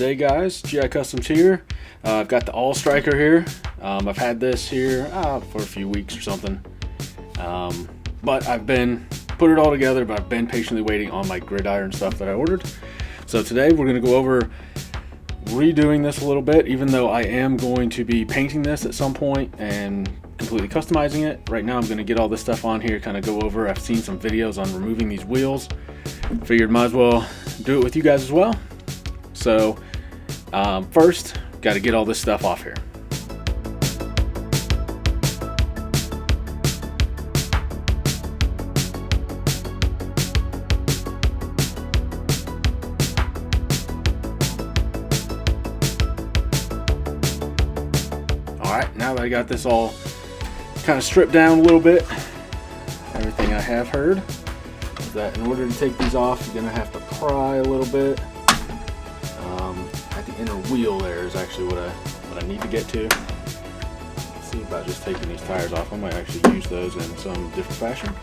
today, guys. GI Customs here. I've got the All Striker here. I've had this here for a few weeks or something. But I've been put it all together, but I've been patiently waiting on my gridiron stuff that I ordered. So today we're going to go over redoing this a little bit, even though I am going to be painting this at some point and completely customizing it. Right now I'm going to get all this stuff on here, kind of go over. I've seen some videos on removing these wheels. Figured might as well do it with you guys as well. So first, got to get all this stuff off here. Alright, now that I got this all kind of stripped down a little bit, everything I have heard is that in order to take these off, you're going to have to pry a little bit. At the inner wheel there is actually what I need to get to. Let's see about just taking these tires off. I might actually use those in some different fashion.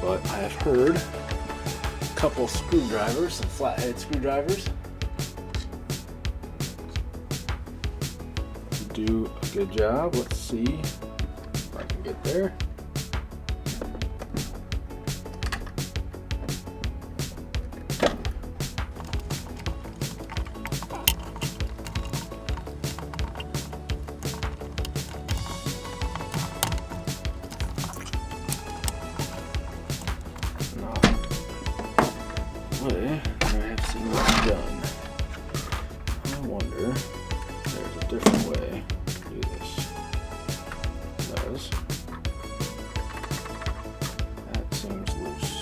But I have heard a couple screwdrivers, some flathead screwdrivers, do a good job. Let's see if I can get there. I have seen this done. I wonder if there's a different way to do this. Because that seems loose.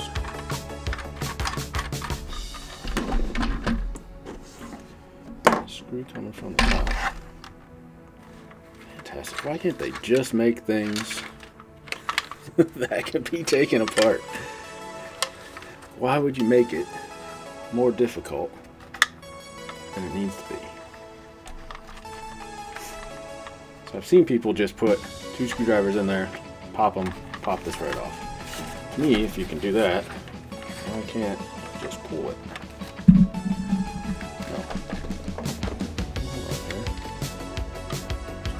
Screw coming from the top. Fantastic. Why can't they just make things that can be taken apart? Why would you make it more difficult than it needs to be? So I've seen people just put 2 screwdrivers in there, pop them, pop this right off. To me, if you can do that, why can't just pull it? No.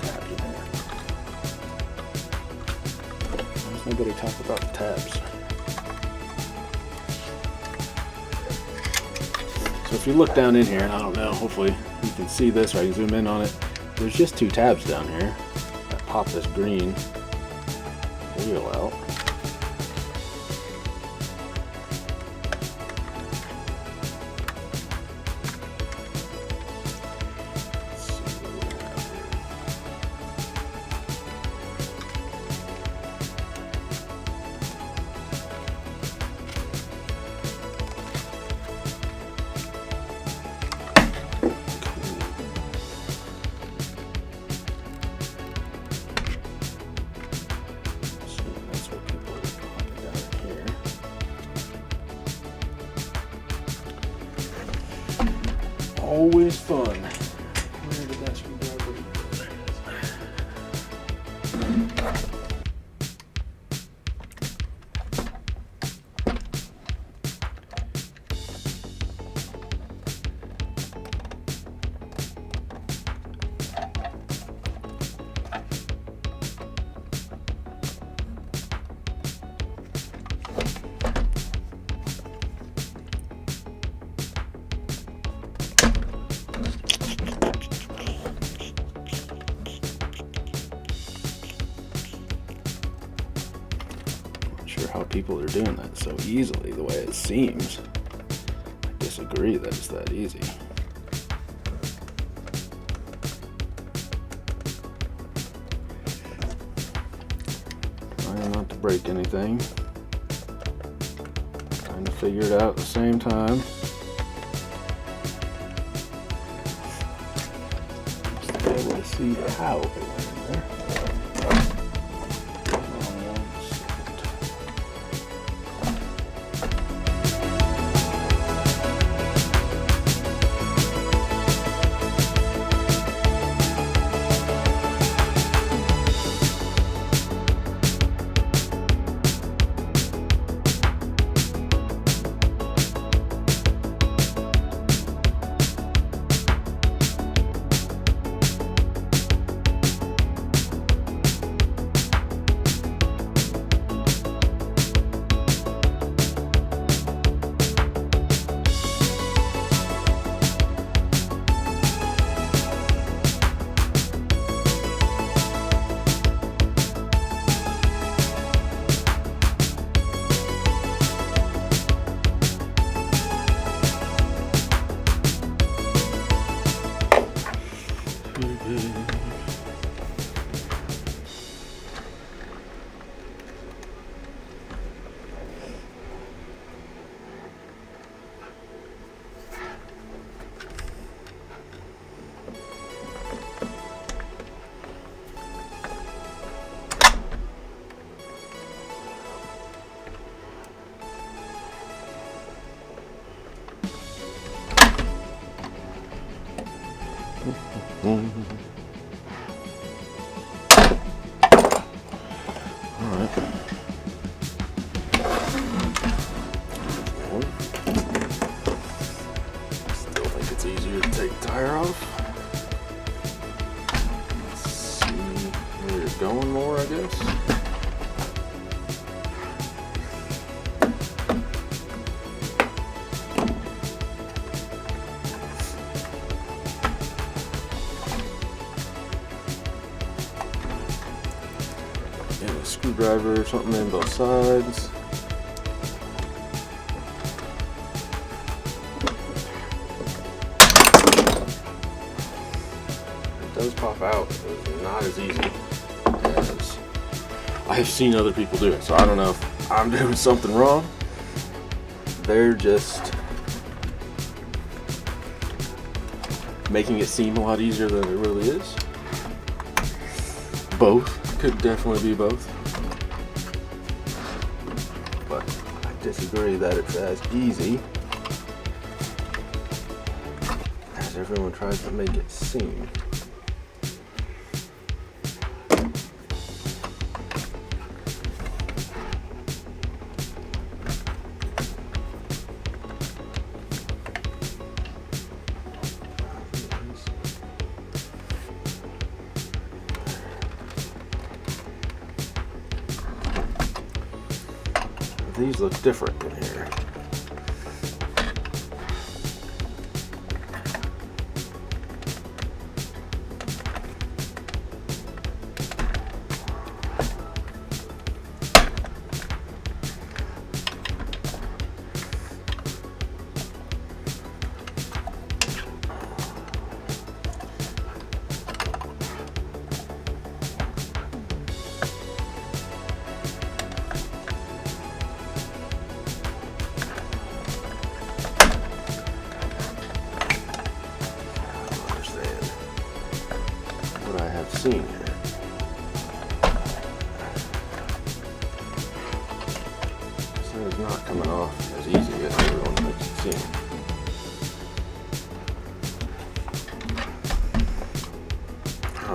Tabs in there. Why does nobody talk about the tabs? So if you look down in here, and I don't know, hopefully you can see this or I can zoom in on it. There's just 2 tabs down here that pop this green wheel out. Let's see what we have here. Always fun. Where did that screwdriver go? There it is. Sure how people are doing that so easily the way it seems. I disagree that it's that easy. Trying not to break anything. Trying to figure it out at the same time. Just to be able to see how it went in there. Alright. Still think it's easier to take the tire off. Let's see where you're going more, I guess. Screwdriver or something in both sides. It does pop out. It's not as easy as I have seen other people do it. So I don't know if I'm doing something wrong. They're just making it seem a lot easier than it really is. Both. Could definitely be both. But I disagree that it's as easy as everyone tries to make it seem. These look different in here. Seen here. This is not coming off as easy as everyone makes it seem.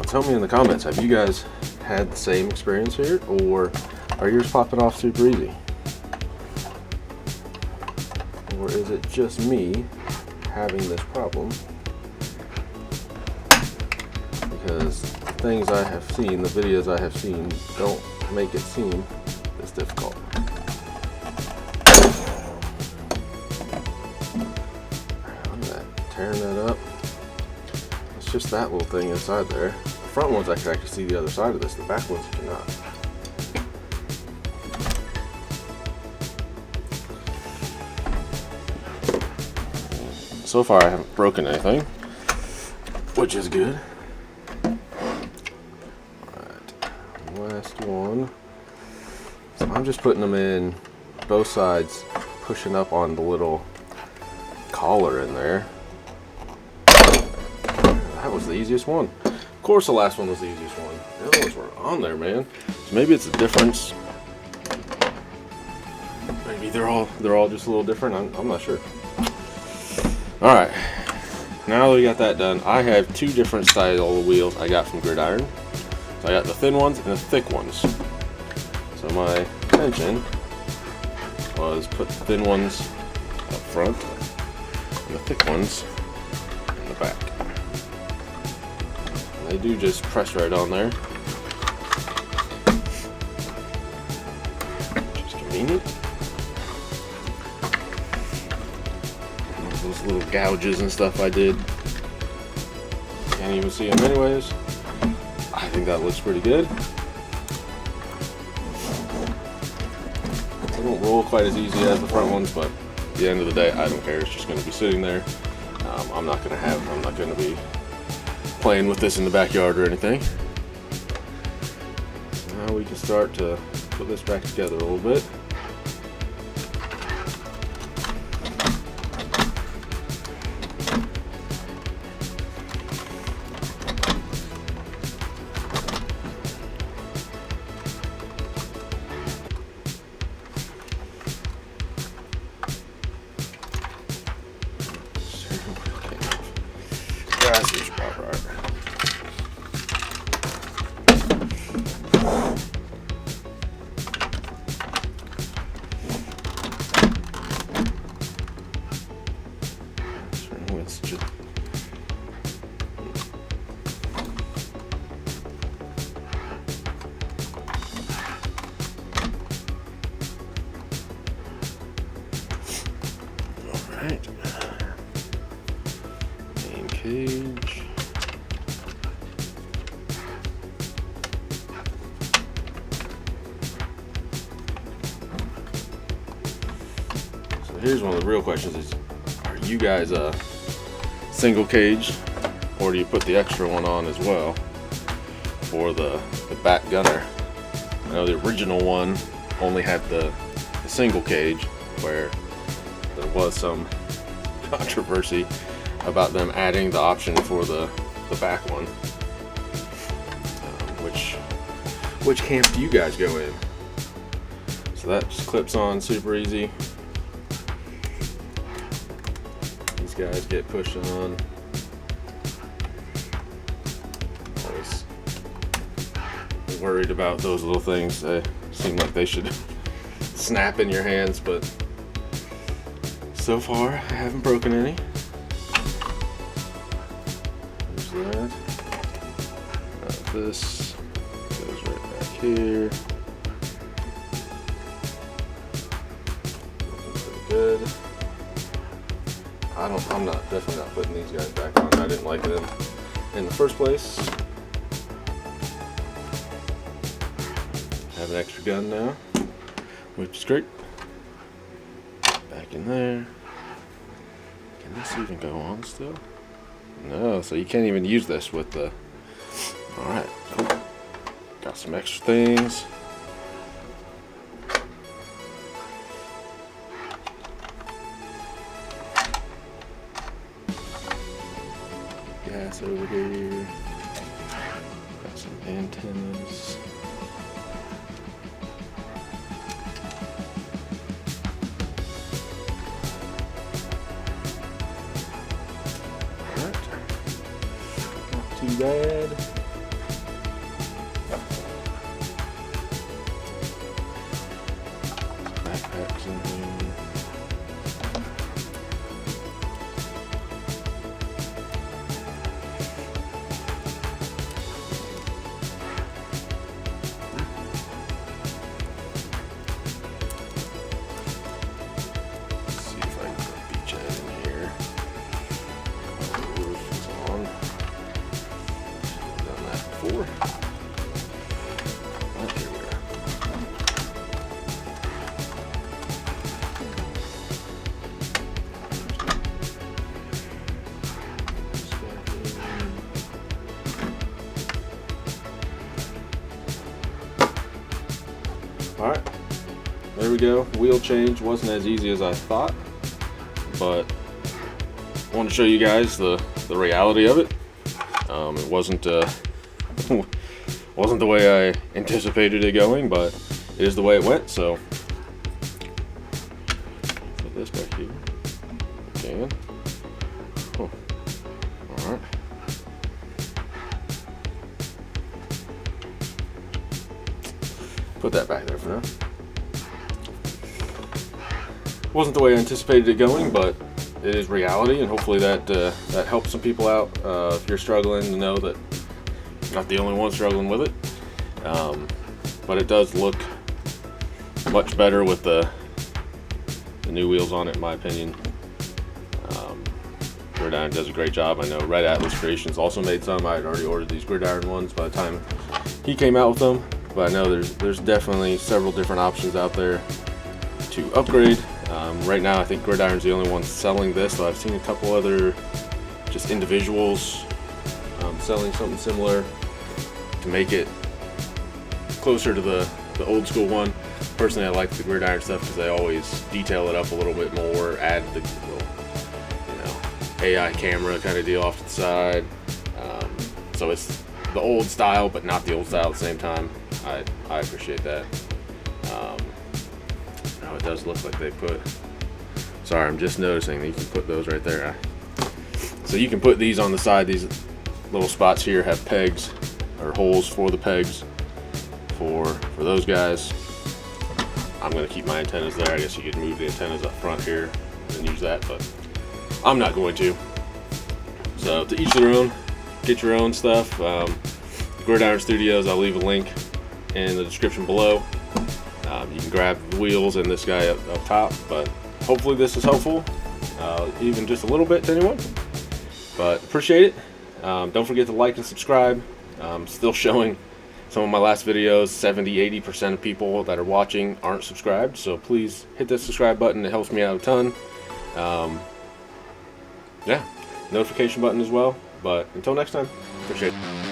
Tell me in the comments, have you guys had the same experience here, or are yours popping off super easy? Or is it just me having this problem? Because the things I have seen, the videos I have seen, don't make it seem this difficult. I'm not tearing that up. It's just that little thing inside there. The front ones I can actually see the other side of this, the back ones you cannot. So far I haven't broken anything, which is good. Last one. So I'm just putting them in both sides, pushing up on the little collar in there. That was the easiest one. Of course the last one was the easiest one. The other ones were on there, man. So maybe it's a difference. Maybe they're all just a little different. I'm not sure. Alright. Now that we got that done, I have two different style of wheels I got from Gridiron. So I got the thin ones and the thick ones. So my intention was put the thin ones up front and the thick ones in the back. And they do just press right on there, which is convenient. And those little gouges and stuff I did, can't even see them anyways. I think that looks pretty good. They don't roll quite as easy as the front ones, but at the end of the day, I don't care. It's just going to be sitting there. I'm not going to be playing with this in the backyard or anything. So now we can start to put this back together a little bit. Alright. Main cage. So here's one of the real questions is, are you guys a single cage, or do you put the extra one on as well for the back gunner? I know the original one only had the single cage, where there was some controversy about them adding the option for the back one. Which camp do you guys go in? So that just clips on super easy. These guys get pushed on. Always worried about those little things. They seem like they should snap in your hands, but so far I haven't broken any. There's that. This goes right back here. Looking pretty good. I'm definitely not putting these guys back on. I didn't like them in the first place. Have an extra gun now, which is great. Back in there. Can this even go on still? No, so you can't even use this with the... Alright, cool. Got some extra things. Gas over here. Got some antennas. Too bad. Backpacks in here. Let's see if I can put a beachhead in here. The roof is on. Four. Right, here we are. Alright, there we go. Wheel change wasn't as easy as I thought, but I want to show you guys the reality of it. It wasn't wasn't the way I anticipated it going, but it is the way it went. So put this back here. Okay. Oh. All right. Put that back there for now. Wasn't the way I anticipated it going, but it is reality, and hopefully that that helps some people out. If you're struggling, to know that you're not the only one struggling with it. But it does look much better with the new wheels on it, in my opinion. Gridiron does a great job. I know Red Atlas Creations also made some. I had already ordered these Gridiron ones by the time he came out with them, but I know there's definitely several different options out there to upgrade. Right now I think Gridiron's the only one selling this, so I've seen a couple other just individuals selling something similar to make it closer to the old school one. Personally, I like the gridiron stuff because they always detail it up a little bit more, add the little, AI camera kind of deal off to the side. So it's the old style, but not the old style at the same time. I appreciate that. Now it does look like they put. Sorry, I'm just noticing that you can put those right there. So you can put these on the side. These little spots here have pegs or holes for the pegs for those guys. I'm gonna keep my antennas there. I guess you could move the antennas up front here and use that, but I'm not going to. So to each their own. Get your own stuff. Gridiron Studios, I'll leave a link in the description below. You can grab the wheels and this guy up top, but hopefully this is helpful, even just a little bit to anyone. But appreciate it. Don't forget to like and subscribe. Still showing some of my last videos, 70-80% of people that are watching aren't subscribed, so please hit that subscribe button. It helps me out a ton. Yeah, notification button as well. But until next time, appreciate it.